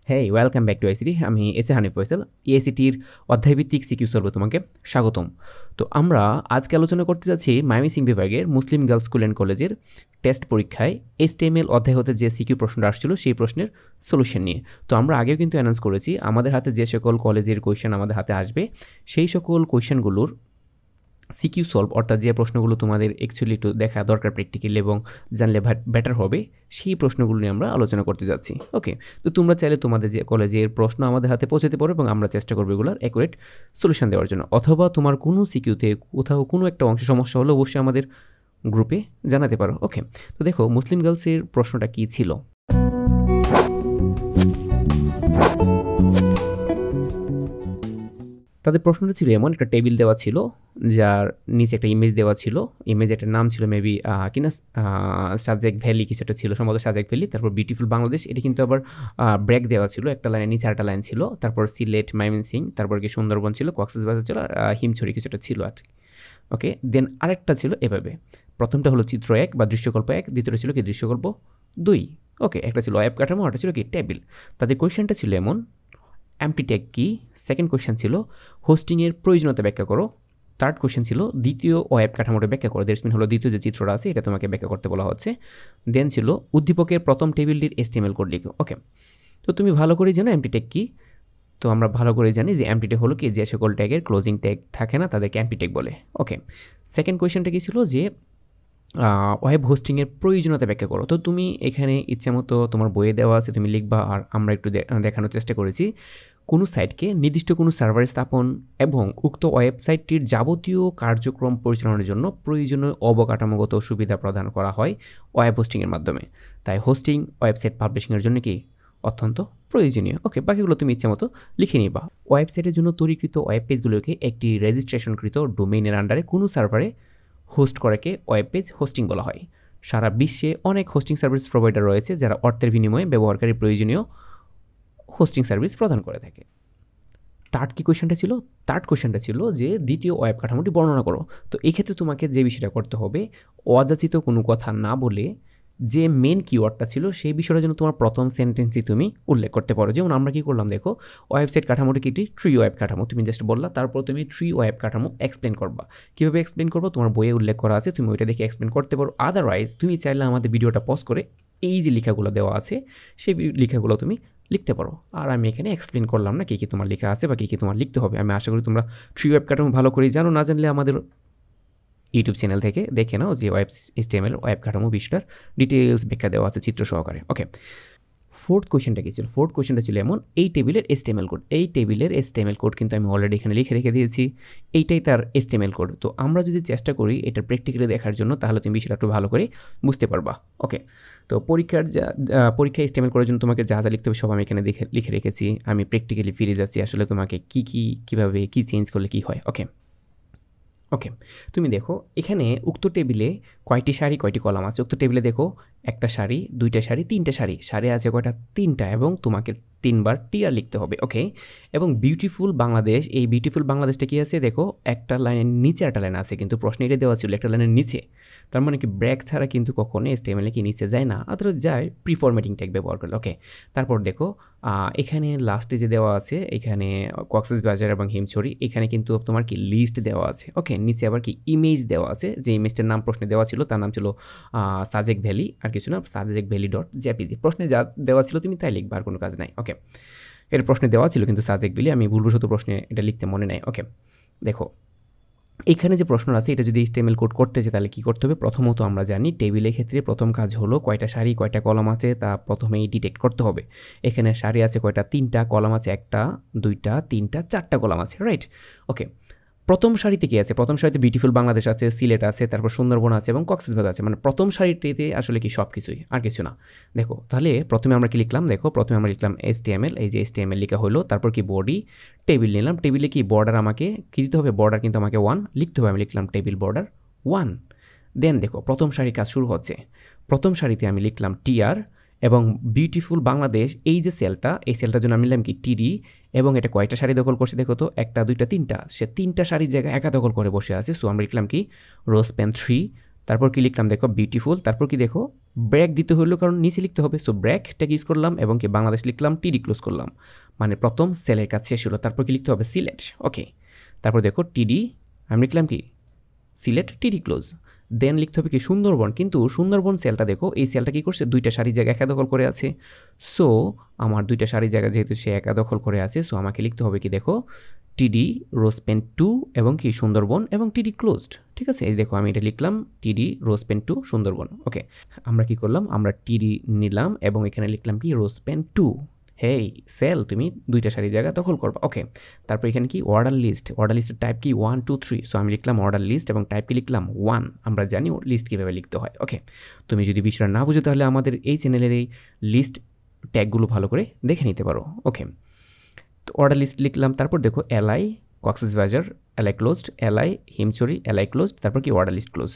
Hey welcome back to ICT. আমি Hanif Faisal. EICTর অধ্যায়ভিত্তিক CQ সলভে তোমাকে স্বাগতম। তো আমরা আজকে আলোচনা করতে যাচ্ছি ময়মনস বিভাগের মুসলিম গার্লস স্কুল অ্যান্ড কলেজের টেস্ট পরীক্ষায় HTML অধ্যায় হতে যে সিকিউ প্রশ্নটা আসছিল সেই প্রশ্নের সলিউশন নিয়ে। তো আমরা আগেও কিন্তু অ্যানাউন্স করেছি আমাদের হাতে যে সকল কলেজের কোয়েশ্চেন আমাদের হাতে আসবে সেই সকল কোয়েশ্চেনগুলোর সিকিউ সলভ অর্থাৎ যে প্রশ্নগুলো তোমাদের অ্যাকচুয়ালি একটু দেখা দরকার প্র্যাকটিক্যালি এবং জানলে বেটার হবে সেই প্রশ্নগুলো নিয়ে আমরা আলোচনা করতে যাচ্ছি। ওকে, তো তোমরা চাইলে তোমাদের যে কলেজের প্রশ্ন আমাদের হাতে পৌঁছাতে পারো এবং আমরা চেষ্টা করবো এগুলোর অ্যাকুরেট সলিউশন দেওয়ার জন্য। অথবা তোমার কোনো সিকিউতে কোথাও কোনো একটা অংশে সমস্যা হলে অবশ্যই আমাদের গ্রুপে জানাতে পারো। ওকে, তো দেখো মুসলিম গার্লসের প্রশ্নটা কী ছিল। তাদের প্রশ্নটা ছিল এমন, একটা টেবিল দেওয়া ছিল যার নিচে একটা ইমেজ দেওয়া ছিল, ইমেজের নাম ছিল মেবি কিনা সাজেক ভ্যালি কিছু একটা ছিল, সম্ভবত সাজেক ভ্যালি। তারপর বিউটিফুল বাংলাদেশ, এটা কিন্তু আবার ব্রেক দেওয়া ছিল, একটা লাইনের নিচে আরেকটা লাইন ছিল। তারপর সিলেট, ময়মনসিং, তারপর কি সুন্দরবন ছিল, কক্সবাজার ছিল, হিমছড়ি কিছু একটা ছিল আর কি। ওকে, দেন আরেকটা ছিল এভাবে, প্রথমটা হলো চিত্র 1 বা দৃশ্যকল্প 1, দ্বিতীয়টা ছিল কি দৃশ্যকল্প 2। ওকে, একটা ছিল ওয়েব কাঠামো, একটা ছিল কি টেবিল। তাদের কোয়েশ্চেনটা ছিল এমন, এমটি ট্যাগ কি। সেকেন্ড কোয়েশ্চেন ছিল হোস্টিংয়ের প্রয়োজনীয়তা ব্যাখ্যা করো। থার্ড কোয়েশ্চেন ছিল দ্বিতীয় ওয়েব কাঠামোটা ব্যাখ্যা করো। দ্যাটস মিন হলো দ্বিতীয় যে চিত্রটা আছে এটা তোমাকে ব্যাখ্যা করতে বলা হচ্ছে। দেন ছিল উদ্দীপকের প্রথম টেবিলটির HTML কোড লিখো। ওকে, তো তুমি ভালো করেই জানো এমটি ট্যাগ কি। তো আমরা ভালো করে জানি যে এমটি ট্যাগ হলো কি, যে সকল ট্যাগের ক্লোজিং ট্যাগ থাকে না তাদেরকে এমটি ট্যাগ বলে। ওকে, সেকেন্ড কোয়েশ্চেনটা কি ছিল যে ওয়েব হোস্টিংয়ের প্রয়োজনীয়তা ব্যাখ্যা করো। তো তুমি এখানে ইচ্ছামতো তোমার বইয়ে দেওয়া আছে তুমি লিখবা, আর আমরা একটু দেখানোর চেষ্টা করেছি কোনো সাইটকে নির্দিষ্ট কোনো সার্ভারে স্থাপন এবং উক্ত ওয়েবসাইটটির যাবতীয় কার্যক্রম পরিচালনার জন্য প্রয়োজনীয় অবকাঠামোগত সুবিধা প্রদান করা হয় ওয়েব হোস্টিংয়ের মাধ্যমে। তাই হোস্টিং ওয়েবসাইট পাবলিশিংয়ের জন্য কি অত্যন্ত প্রয়োজনীয়। ওকে, বাকিগুলো তুমি ইচ্ছামতো লিখে নিবা। ওয়েবসাইটের জন্য তৈরিকৃত ওয়েব পেজগুলোকে একটি রেজিস্ট্রেশনকৃত ডোমেইনের আন্ডারে কোনো সার্ভারে হোস্ট করাকে ওয়েব পেজ হোস্টিং বলা হয়। সারা বিশ্বে অনেক হোস্টিং সার্ভিস প্রোভাইডার রয়েছে যারা অর্থের বিনিময়ে ব্যবহারকারীর প্রয়োজনীয় হোস্টিং সার্ভিস প্রদান করে থাকে। থার্ড কোয়েশ্চেনটা ছিল যে দ্বিতীয় ওয়েব কাঠামোটি বর্ণনা করো। তো এক্ষেত্রে তোমাকে যে বিষয়টা করতে হবে, অযাচিত কোনো কথা না বলে যে মেন কিওয়ার্ডটা ছিল সেই বিষয়টা যেন তোমার প্রথম সেন্টেন্সই তুমি উল্লেখ করতে পারো। যেমন আমরা কি করলাম দেখো, ওয়েবসাইট কাঠামোটি কি একটি ট্রি ওয়েব কাঠামো তুমি জাস্ট বললা, তারপর তুমি ট্রি ওয়েব কাঠামো এক্সপ্লেন করবা। কীভাবে এক্সপ্লেন করবো তোমার বইয়ে উল্লেখ করা আছে, তুমি ওইটা দেখে এক্সপ্লেন করতে পারো। আদারওয়াইজ তুমি চাইলে আমাদের ভিডিওটা পজ করে এই যে লেখাগুলো দেওয়া আছে সেই লেখাগুলো তুমি লিখতে পারো। আর আমি এখানে এক্সপ্লেন করলাম না কী কী তোমার লেখা আছে বা কী কী তোমার লিখতে হবে। আমি আশা করি তোমরা ট্রি ওয়েব কাঠামো ভালো করেই জানো, না জানলে আমাদের ইউটিউব চ্যানেল থেকে দেখে নাও যে HTML ওয়েব কাঠামো বিষয়টার ডিটেলস ব্যাখ্যা দেওয়া আছে চিত্র সহকারে। ওকে, ফোর্থ কোয়েশ্চেনটা কী ছিল? ফোর্থ কোয়েশ্চেনটা ছিল এমন, এই টেবিলের HTML কোড। এই টেবিলের HTML কোড কিন্তু আমি অলরেডি এখানে লিখে রেখে দিয়েছি, এইটাই তার HTML কোড। তো আমরা যদি চেষ্টা করি এটা প্র্যাকটিক্যালি দেখার জন্য তাহলে তুমি বিষয়টা একটু ভালো করে বুঝতে পারবা। ওকে, তো পরীক্ষায় HTML করার জন্য তোমাকে যা যা লিখতে হবে সব আমি এখানে লিখে রেখেছি। আমি প্র্যাকটিক্যালি ফিরে যাচ্ছি আসলে তোমাকে কীভাবে চেঞ্জ করলে কী হয়। ওকে, তুমি দেখো এখানে উক্ত টেবিলে কয়টি সারি কয়টি কলাম আছে। উক্ত টেবিলে দেখো একটা সারি, দুইটা সারি, তিনটা সারি আছে কয়টা? 3টা, এবং তোমাকে 3বার টিআর লিখতে হবে। ওকে, এবং বিউটিফুল বাংলাদেশ, এই বিউটিফুল বাংলাদেশটা কি আছে দেখো, একটা লাইনের নিচে একটা লাইন আছে, কিন্তু প্রশ্ন এটা দেওয়া ছিল একটা লাইনের নিচে। তার মানে কি ব্রেক ছাড়া কিন্তু কখনো HTML কি নিচে যায় না, অথবা যায় প্রিফরম্যাটিং ট্যাগ ব্যবহার করলে। ওকে, তারপর দেখো এখানে লাস্টে যে দেওয়া আছে এখানে কক্সবাজার এবং হিমছড়ি, এখানে কিন্তু তোমার কি লিস্ট দেওয়া আছে। ওকে, নিচে আবার কি ইমেজ দেওয়া আছে, যে ইমেজটার নাম প্রশ্নে দেওয়া ছিল তার নাম ছিল সাজেক ভ্যালি, আর কিছু না, সাজেক ভ্যালি .jpg। প্রশ্নে যা দেওয়া ছিল তুমি তাই লিখবা, আর কোনো কাজ নাই। ওকে, এর প্রশ্নে দেওয়া ছিল কিন্তু সাজেক ভ্যালি, আমি ভুলবশত প্রশ্নে এটা লিখতে মনে নাই। ওকে, দেখো এখানে যে প্রশ্ন আছে এটা যদি HTML কোড করতে চাই তাহলে কী করতে হবে? প্রথমত আমরা জানি টেবিলের ক্ষেত্রে প্রথম কাজ হলো কয়টা সারি কয়টা কলাম আছে তা প্রথমেই ডিটেক্ট করতে হবে। এখানে সারি আছে কয়টা? 3টা, কলাম আছে 1টা, 2টা, 3টা, 4টা কলাম আছে, রাইট? ওকে, প্রথম সারিতে কী আছে? প্রথম সারিতে বিউটিফুল বাংলাদেশ আছে, সিলেট আছে, তারপর সুন্দরবন আছে এবং কক্সবাজার আছে। মানে প্রথম সারিটিতে আসলে কি সব কিছুই, আর কিছু না। দেখো তাহলে প্রথমে আমরা কি লিখলাম? দেখো প্রথমে আমরা লিখলাম HTML, এই যে HTML লেখা হলো, তারপর কি বডি, টেবিল নিলাম। টেবিলে কি বর্ডার আমাকে কী দিতে হবে? বর্ডার কিন্তু আমাকে 1 লিখতে হবে, আমি লিখলাম টেবিল বর্ডার 1। দেন দেখো প্রথম সারির কাজ শুরু হচ্ছে। প্রথম সারিতে আমি লিখলাম টিআর, এবং বিউটিফুল বাংলাদেশ এই যে সেলটা, এই সেলটার জন্য আমি নিলাম কি টিডি, এবং এটা কয়টা সারি দখল করছে দেখো তো, 1টা 2টা 3টা, সে 3টা সারির জায়গায় একা দখল করে বসে আছে। সো আমরা লিখলাম কি রো স্প্যান 3, তারপর কি লিখলাম দেখো বিউটিফুল, তারপর কি দেখো ব্র্যাক দিতে হলো কারণ নিচে লিখতে হবে, সো ব্র্যাকটাকে ইউজ করলাম এবং কি বাংলাদেশ লিখলাম, টিডি ক্লোজ করলাম, মানে প্রথম সেলের কাজ শেষ হলো। তারপর কি লিখতে হবে সিলেট, ওকে। তারপর দেখো টিডি আমি লিখলাম কি সিলেট, টিডি ক্লোজ। দেন লিখতে হবে কি সুন্দরবন, কিন্তু সুন্দরবন সেলটা দেখো এই সেলটা কি করছে দুইটা সারির জায়গা একা দখল করে আছে, সো আমার দুইটা সারির জায়গা যেহেতু সে একা দখল করে আছে, সো আমাকে লিখতে হবে কি দেখো টিডি রোজপেন 2 এবং কি সুন্দরবন এবং টিডি ক্লোজড, ঠিক আছে। এই দেখো আমি এটা লিখলাম টিডি রোজপেন 2 সুন্দরবন, ওকে। আমরা কি করলাম, আমরা টিডি নিলাম এবং এখানে লিখলাম কি রোজপেন 2, হেই সেল তুমি দুইটা সারি জায়গা দখল করবা, ওকে। তারপর এখানে কি অর্ডার লিস্ট, অর্ডার লিস্টের টাইপ কি 1 2 3, সো আমি লিখলাম অর্ডার লিস্ট এবং টাইপ কি লিখলাম 1, আমরা জানি লিস্ট কীভাবে লিখতে হয়, ওকে। তুমি যদি বিষয়টা না বুঝো তাহলে আমাদের এই চ্যানেলের এই লিস্ট ট্যাগগুলো ভালো করে দেখে নিতে পারো, ওকে। তো অর্ডার লিস্ট লিখলাম, তারপর দেখো LI Cox's Bazar LI closed, LI Himchari LI closed, তারপর কি অর্ডার লিস্ট ক্লোজ।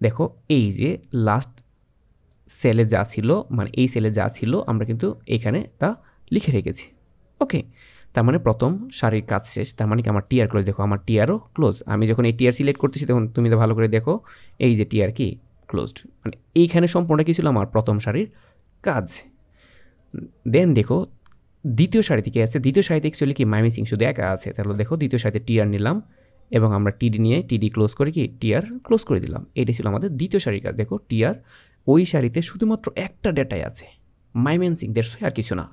দেখো এই যে লাস্ট সেলে যা ছিল, মানে এই সেলে যা ছিল আমরা কিন্তু এখানে তা লিখে রেখেছি, ওকে। তার মানে প্রথম সারির কাজ শেষ, তার মানে কি আমার টিআর ক্লোজ, দেখো আমার টিআরও ক্লোজ। আমি যখন এই টিআর সিলেক্ট করতেছি তখন তুমি তো ভালো করে দেখো এই যে টিআর কি ক্লোজড, মানে এইখানে সম্পূর্ণ কি ছিল আমার প্রথম সারির কাজ। দেন দেখো দ্বিতীয় সারি থেকে আছে, দ্বিতীয় সারিতে অ্যাকচুয়ালি কি মাইমিসিং শুধু একা আছে, তাহলে দেখো দ্বিতীয় সারিতে টিআর নিলাম এবং আমরা টিডি নিয়ে টিডি ক্লোজ করে কি টিআর ক্লোজ করে দিলাম। এইটা ছিল আমাদের দ্বিতীয় সারির কাজ। দেখো টিআর ওই সারিতে শুধুমাত্র একটা ডেটাই আছে, মাইমেন্সিং, দ্যাটস আর কিছু না।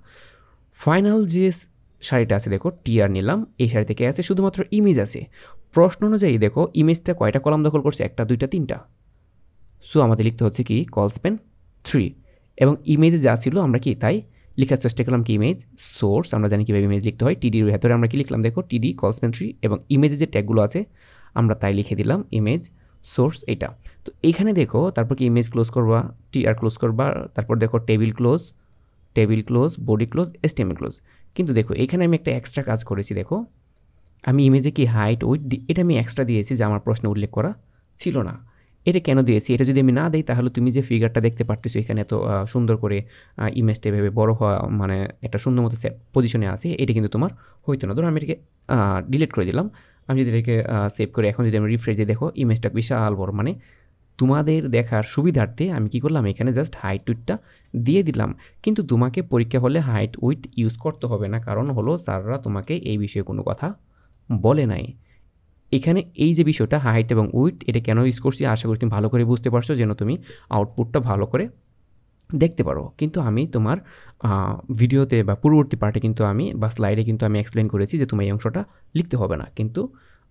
ফাইনাল যে সারিটা আছে দেখো টিআর নিলাম, এই সারি থেকে আছে শুধুমাত্র ইমেজ আছে। প্রশ্ন অনুযায়ী দেখো ইমেজটা কয়টা কলাম দখল করছে, একটা দুইটা তিনটা, সো আমাদের লিখতে হচ্ছে কি কল স্প্যান 3 এবং ইমেজে যা ছিল আমরা কি তাই লেখার চেষ্টা করলাম কি ইমেজ সোর্স, আমরা জানি কীভাবে ইমেজ লিখতে হয়, টিডির ভেতরে আমরা কি লিখলাম দেখো টিডি কল স্প্যান 3 এবং ইমেজে যে ট্যাগগুলো আছে আমরা তাই লিখে দিলাম ইমেজ সোর্স এটা। তো এইখানে দেখো তারপর কি ইমেজ ক্লোজ করবা, টিআর ক্লোজ করবা, তারপর দেখো table close, body close, HTML close. কিন্তু দেখো এখানে আমি একটা এক্সট্রা কাজ করেছি, দেখো আমি ইমেজে কি হাইট উইথ এটা আমি এক্সট্রা দিয়েছি যা আমার প্রশ্নে উল্লেখ করা ছিল না। এটা কেন দিয়েছি, এটা যদি আমি না দিই তাহলে তুমি যে ফিগারটা দেখতে পারতেছো এখানে এত সুন্দর করে ইমেজটা এভাবে বড় হওয়া, মানে একটা সুন্দর মতো পজিশনে আছে, এটা কিন্তু তোমার হইতো না। ধরো আমি এটাকে ডিলিট করে দিলাম, আমি যদি এটাকে সেভ করে এখন যদি আমি রিফ্রেশ দিয়ে দেখো ইমেজটা বিশাল বড়, মানে তোমাদের দেখার সুবিধার্থে আমি কি করলাম এখানে জাস্ট হাইট উইথটা দিয়ে দিলাম। কিন্তু তোমাকে পরীক্ষা হলে হাইট উইথ ইউজ করতে হবে না, কারণ হলো স্যাররা তোমাকে এই বিষয়ে কোনো কথা বলে নাই। এখানে এই যে বিষয়টা হাইট এবং উইথ এটা কেন ইউজ করছি আশা করি তুমি ভালো করে বুঝতে পারছো, যেন তুমি আউটপুটটা ভালো করে দেখতে পারো। কিন্তু আমি তোমার ভিডিওতে বা পূর্ববর্তী পার্টে কিন্তু আমি বা স্লাইডে কিন্তু আমি এক্সপ্লেন করেছি যে তোমার এই অংশটা লিখতে হবে না, কিন্তু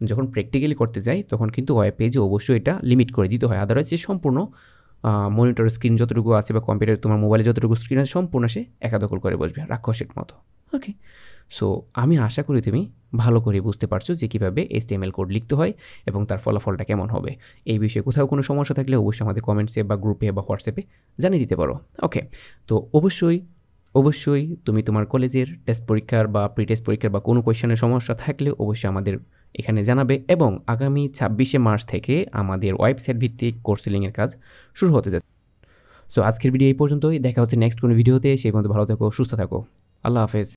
যখন প্র্যাকটিক্যালি করতে যাই তখন কিন্তু ওয়েব পেজে অবশ্যই এটা লিমিট করে দিতে হয়, আদারওয়াইজ সে সম্পূর্ণ মনিটর স্ক্রিন যতটুকু আছে বা কম্পিউটার তোমার মোবাইলে যতটুকু স্ক্রিন আছে সম্পূর্ণ সে একা দখল করে বসবে রাক্ষসের মতো, ওকে। সো আমি আশা করি তুমি ভালো করে বুঝতে পারছো যে কীভাবে HTML কোড লিখতে হয় এবং তার ফলাফলটা কেমন হবে। এই বিষয়ে কোথাও কোনো সমস্যা থাকলে অবশ্যই আমাদের কমেন্টসে বা গ্রুপে বা হোয়াটসঅ্যাপে জানিয়ে দিতে পারো, ওকে। তো অবশ্যই তুমি তোমার কলেজের টেস্ট পরীক্ষার বা প্রি টেস্ট পরীক্ষার বা কোনো কোয়েশ্চেনের সমস্যা থাকলে অবশ্যই আমাদের এখানে জানাবে এবং আগামী 26শে মার্চ থেকে আমাদের ওয়েবসাইট ভিত্তিক কোর্স সিলিংয়ের কাজ শুরু হতে যাচ্ছে। সো আজকের ভিডিও এই পর্যন্তই, দেখা হচ্ছে নেক্সট কোনো ভিডিওতে, সেই পর্যন্ত ভালো থাকো, সুস্থ থাকো, আল্লাহ হাফেজ।